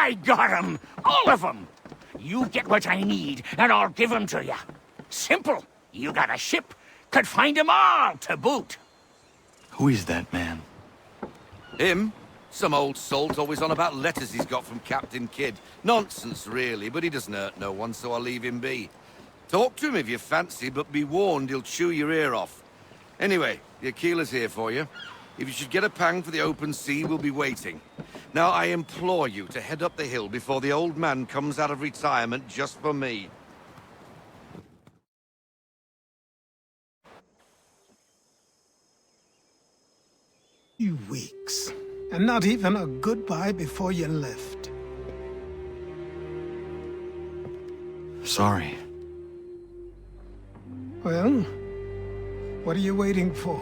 I got 'em! All of 'em! You get what I need, and I'll give 'em to you. Simple. You got a ship, could find 'em all to boot. Who is that man? Him? Some old salt always on about letters he's got from Captain Kidd. Nonsense, really, but he doesn't hurt no one, so I'll leave him be. Talk to him if you fancy, but be warned he'll chew your ear off. Anyway, the Aquila's here for you. If you should get a pang for the open sea, we'll be waiting. Now, I implore you to head up the hill before the old man comes out of retirement just for me. You weeks. And not even a goodbye before you left. Sorry. Well, what are you waiting for?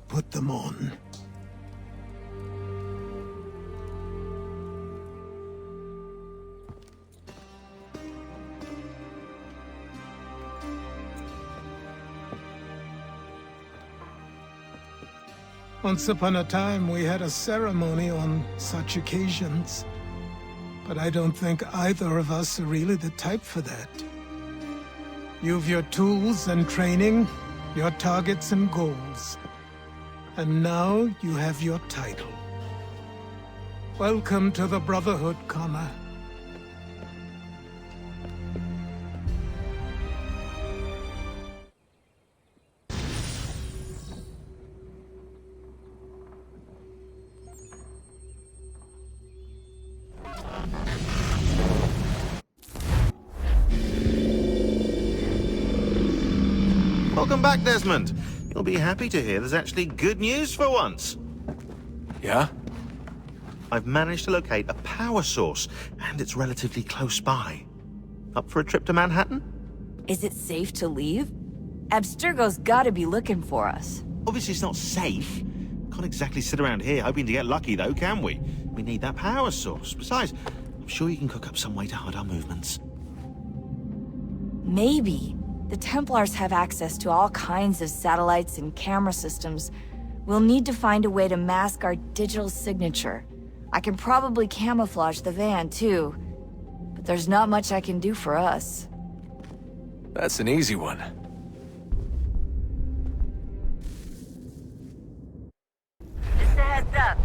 Put them on. Once upon a time, we had a ceremony on such occasions. But I don't think either of us are really the type for that. You've your tools and training, your targets and goals. And now you have your title. Welcome to the Brotherhood, Connor. Welcome back, Desmond. You'll be happy to hear there's actually good news for once. Yeah? I've managed to locate a power source, and it's relatively close by. Up for a trip to Manhattan? Is it safe to leave? Abstergo's gotta be looking for us. Obviously it's not safe. Can't exactly sit around here hoping to get lucky, though, can we? We need that power source. Besides, I'm sure you can cook up some way to hide our movements. Maybe. The Templars have access to all kinds of satellites and camera systems. We'll need to find a way to mask our digital signature. I can probably camouflage the van, too. But there's not much I can do for us. That's an easy one. Just a heads up.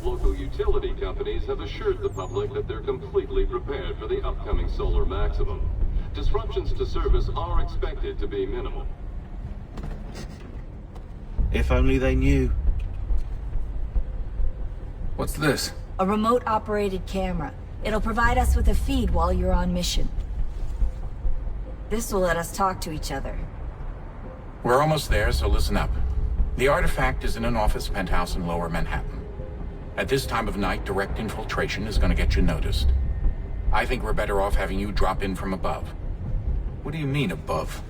Local utility companies have assured the public that they're completely prepared for the upcoming solar maximum. Disruptions to service are expected to be minimal. If only they knew. What's this? A remote-operated camera. It'll provide us with a feed while you're on mission. This will let us talk to each other. We're almost there, so listen up. The artifact is in an office penthouse in Lower Manhattan. At this time of night, direct infiltration is going to get you noticed. I think we're better off having you drop in from above. What do you mean, above?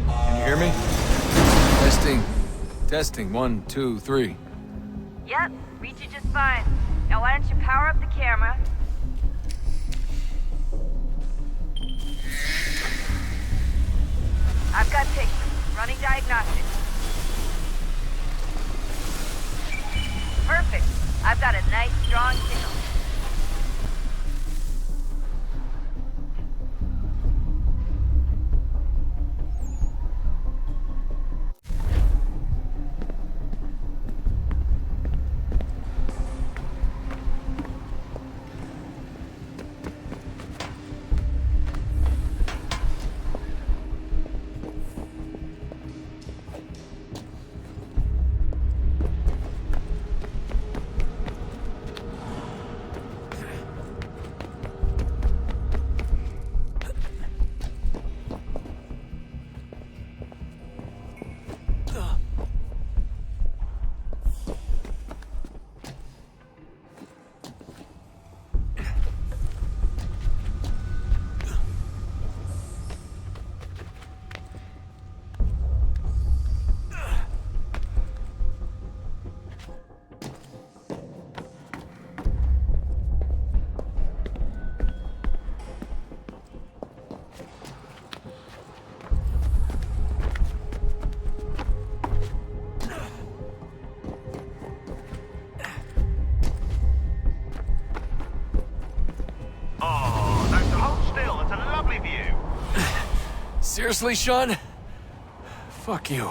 Can you hear me? Testing, 1, 2, 3. Yep, reach you just fine. Now why don't you power up the camera? I've got pictures. Running diagnostics. Perfect. I've got a nice, strong signal. Seriously, Sean? Fuck you.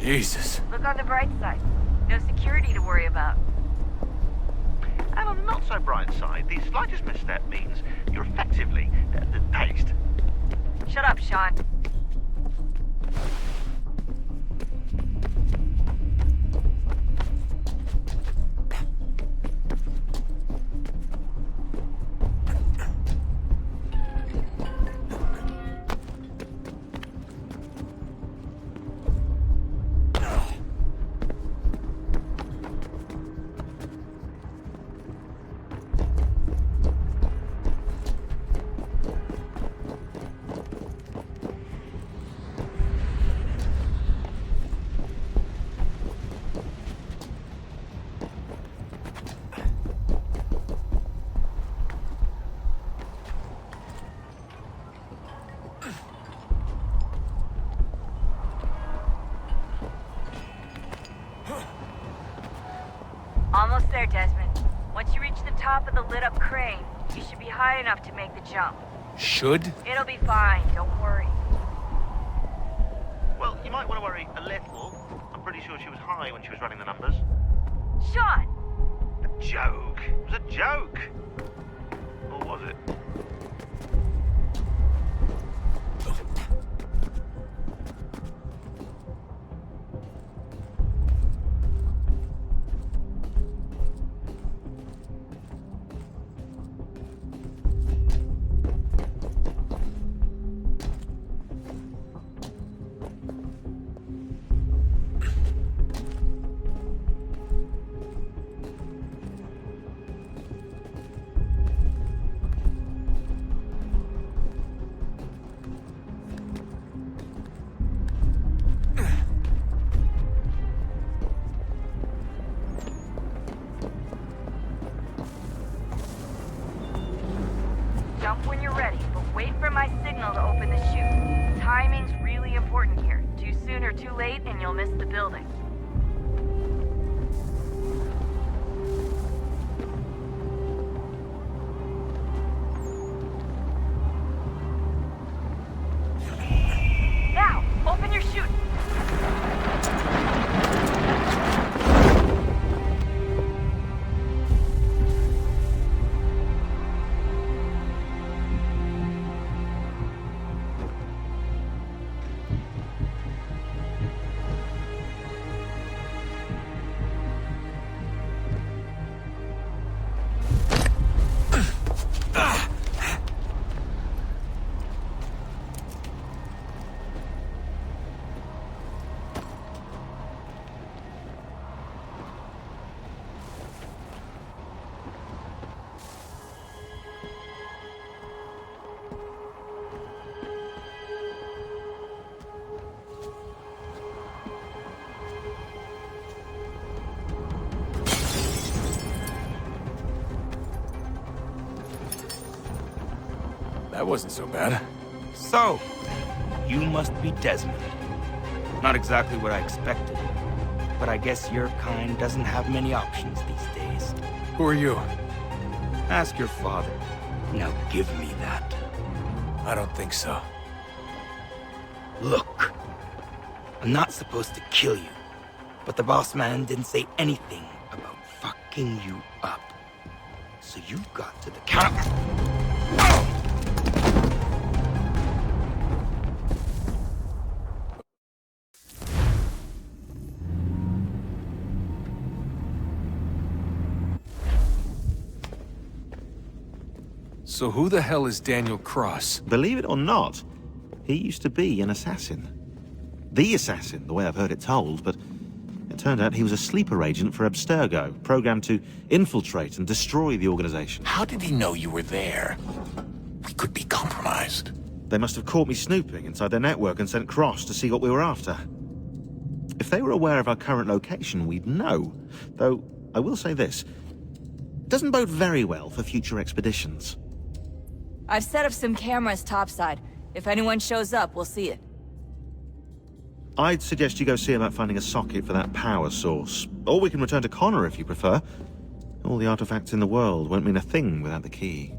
Jesus. Look on the bright side. No security to worry about. And on the not so bright side, the slightest misstep means you're effectively paced. Shut up, Sean. Almost there, Desmond. Once you reach the top of the lit-up crane, you should be high enough to make the jump. Should? It'll be fine, don't worry. Well, you might want to worry a little. I'm pretty sure she was high when she was running the numbers. Sean! A joke. It was a joke. Or was it? Jump when you're ready, but wait for my signal to open the chute. Timing's really important here. Too soon or too late, and you'll miss the building. Now, open your chute. That wasn't so bad. So, you must be Desmond. Not exactly what I expected, but I guess your kind doesn't have many options these days. Who are you? Ask your father. Now give me that. I don't think so. Look, I'm not supposed to kill you, but the boss man didn't say anything about fucking picking you up. So you've got to the count. So who the hell is Daniel Cross? Believe it or not, he used to be an assassin. The assassin, the way I've heard it told, but it turned out he was a sleeper agent for Abstergo, programmed to infiltrate and destroy the organization. How did he know you were there? We could be compromised. They must have caught me snooping inside their network and sent Cross to see what we were after. If they were aware of our current location, we'd know. Though, I will say this, it doesn't bode very well for future expeditions. I've set up some cameras topside. If anyone shows up, we'll see it. I'd suggest you go see about finding a socket for that power source. Or we can return to Connor if you prefer. All the artifacts in the world won't mean a thing without the key.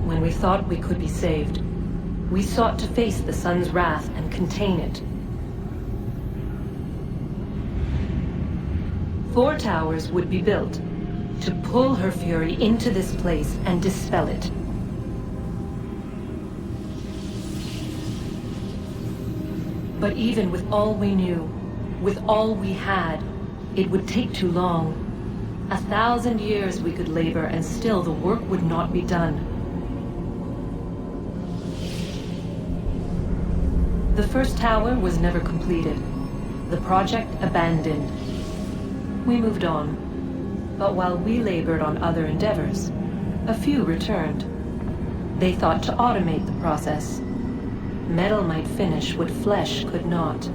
When we thought we could be saved, we sought to face the sun's wrath and contain it. 4 towers would be built to pull her fury into this place and dispel it. But even with all we knew, with all we had, it would take too long. 1,000 years we could labor and still the work would not be done. The first tower was never completed. The project abandoned. We moved on. But while we labored on other endeavors, a few returned. They thought to automate the process. Metal might finish what flesh could not.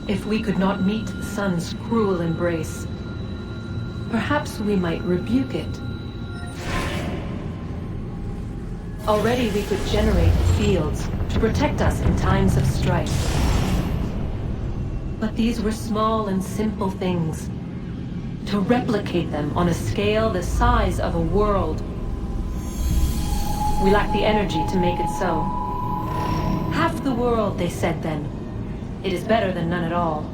If we could not meet the sun's cruel embrace, perhaps we might rebuke it. Already we could generate fields to protect us in times of strife. But these were small and simple things. To replicate them on a scale the size of a world, we lack the energy to make it so. Half the world, they said then. It is better than none at all.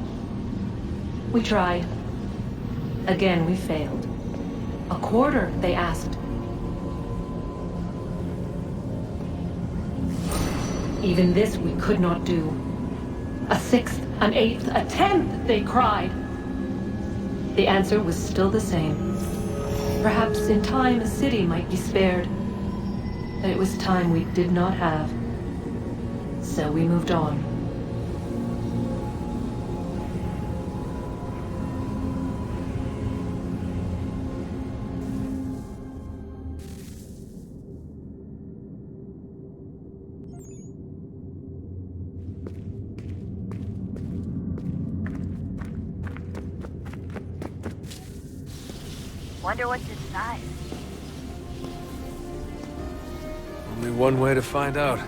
We tried. Again, we failed. A quarter, they asked. Even this we could not do. A sixth, an eighth, a tenth, they cried. The answer was still the same. Perhaps in time a city might be spared. But it was time we did not have. So we moved on. Wonder what's inside. Only one way to find out.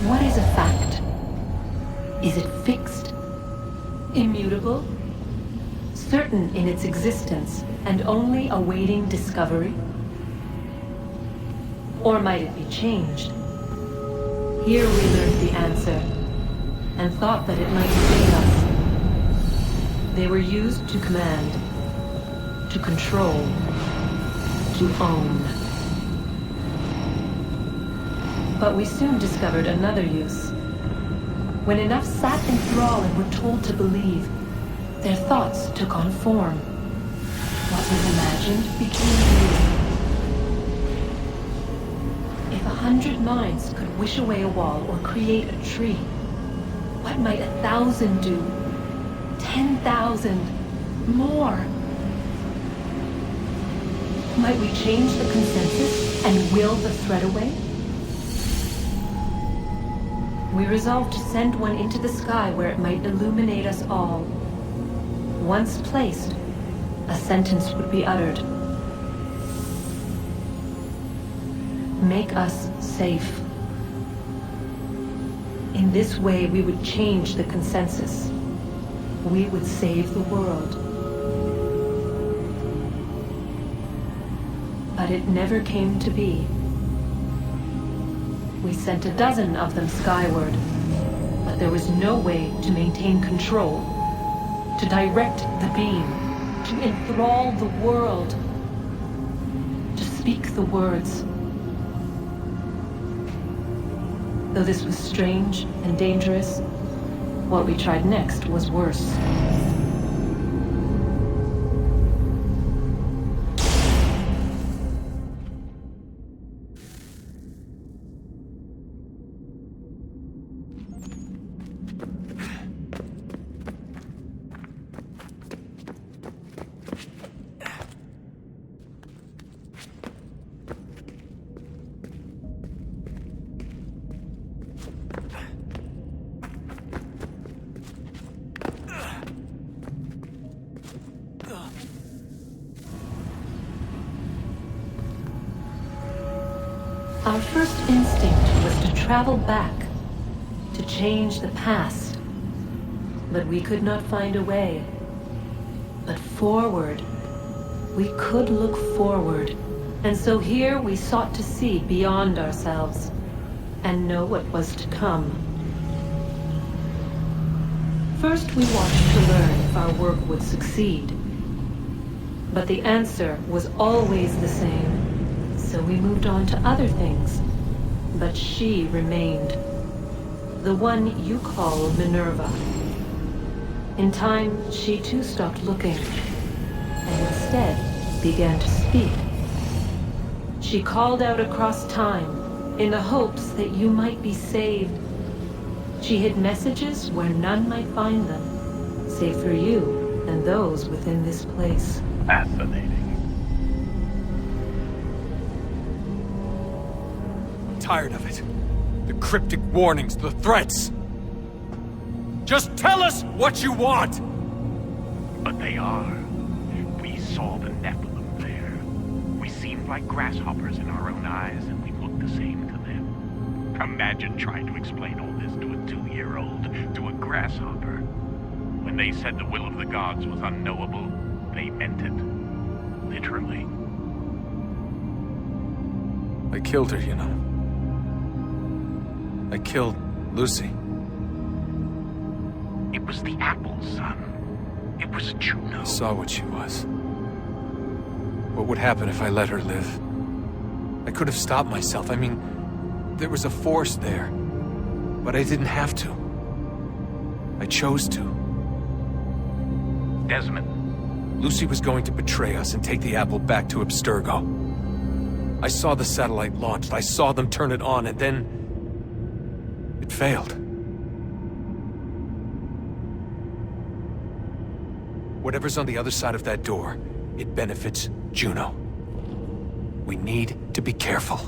What is a fact? Is it fixed? Immutable? Certain in its existence and only awaiting discovery? Or might it be changed? Here we learned the answer, and thought that it might save us. They were used to command, to control, to own. But we soon discovered another use. When enough sat in thrall and were told to believe, their thoughts took on form. What was imagined became real. 100 minds could wish away a wall or create a tree, what might 1,000 do? 10,000? More? Might we change the consensus and will the threat away? We resolved to send one into the sky where it might illuminate us all. Once placed, a sentence would be uttered. Make us safe. In this way, we would change the consensus. We would save the world. But it never came to be. We sent a dozen of them skyward, but there was no way to maintain control, to direct the beam, to enthrall the world, to speak the words. Though this was strange and dangerous, what we tried next was worse. Our first instinct was to travel back, to change the past. But we could not find a way. But forward. We could look forward. And so here we sought to see beyond ourselves, and know what was to come. First we watched to learn if our work would succeed. But the answer was always the same. So we moved on to other things, but she remained. The one you call Minerva. In time, she too stopped looking, and instead began to speak. She called out across time, in the hopes that you might be saved. She hid messages where none might find them, save for you and those within this place. Fascinating. Tired of it. The cryptic warnings, the threats. Just tell us what you want! But they are. We saw the Nephilim there. We seemed like grasshoppers in our own eyes, and we looked the same to them. Imagine trying to explain all this to a 2-year-old, to a grasshopper. When they said the will of the gods was unknowable, they meant it. Literally. I killed her, you know. I killed Lucy. It was the apple, son. It was Juno. I saw what she was. What would happen if I let her live? I could have stopped myself. I mean, there was a force there. But I didn't have to. I chose to. Desmond. Lucy was going to betray us and take the apple back to Abstergo. I saw the satellite launched. I saw them turn it on, and then it failed. Whatever's on the other side of that door, it benefits Juno. We need to be careful.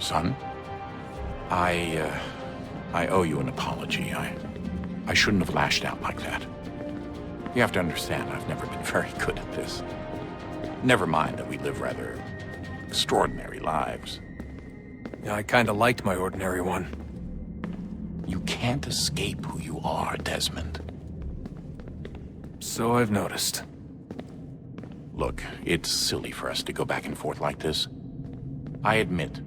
Son, I owe you an apology. I shouldn't have lashed out like that. You have to understand, I've never been very good at this. Never mind that we live rather extraordinary lives. Yeah, I kinda liked my ordinary one. You can't escape who you are, Desmond. So I've noticed. Look, it's silly for us to go back and forth like this. I admit,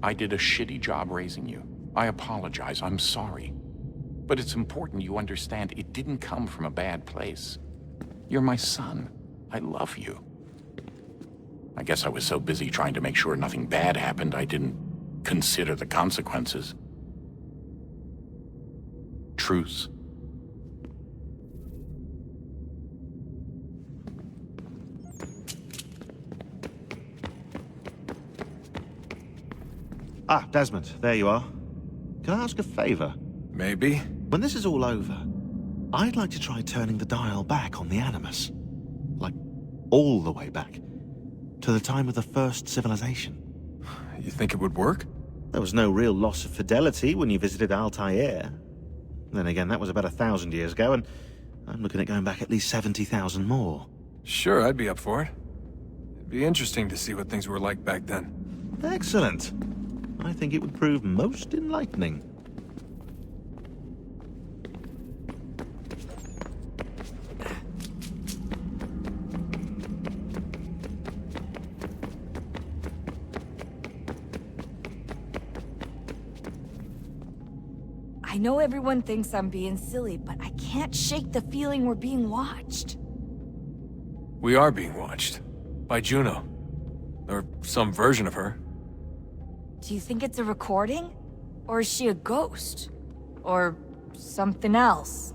I did a shitty job raising you. I apologize, I'm sorry. But it's important you understand it didn't come from a bad place. You're my son. I love you. I guess I was so busy trying to make sure nothing bad happened, I didn't consider the consequences. Truce. Ah, Desmond, there you are. Can I ask a favor? Maybe. When this is all over, I'd like to try turning the dial back on the Animus. Like, all the way back. To the time of the first civilization. You think it would work? There was no real loss of fidelity when you visited Altair. Then again, that was about 1,000 years ago, and I'm looking at going back at least 70,000 more. Sure, I'd be up for it. It'd be interesting to see what things were like back then. Excellent. I think it would prove most enlightening. I know everyone thinks I'm being silly, but I can't shake the feeling we're being watched. We are being watched. By Juno. Or some version of her. Do you think it's a recording? Or is she a ghost? Or something else?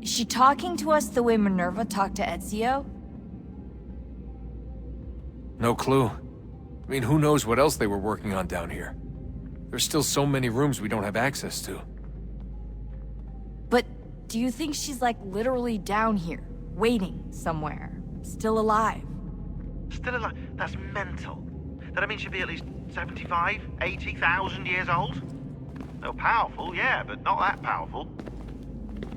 Is she talking to us the way Minerva talked to Ezio? No clue. I mean, who knows what else they were working on down here? There's still so many rooms we don't have access to. But do you think she's like literally down here, waiting somewhere, still alive? Still alive? That's mental. That means she'd be at least 75, 80,000 years old? They're powerful, yeah, but not that powerful.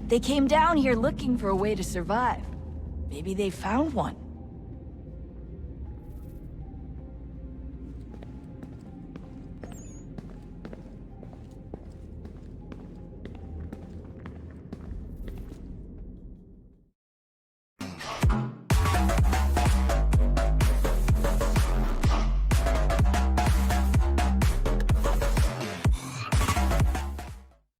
They came down here looking for a way to survive. Maybe they found one.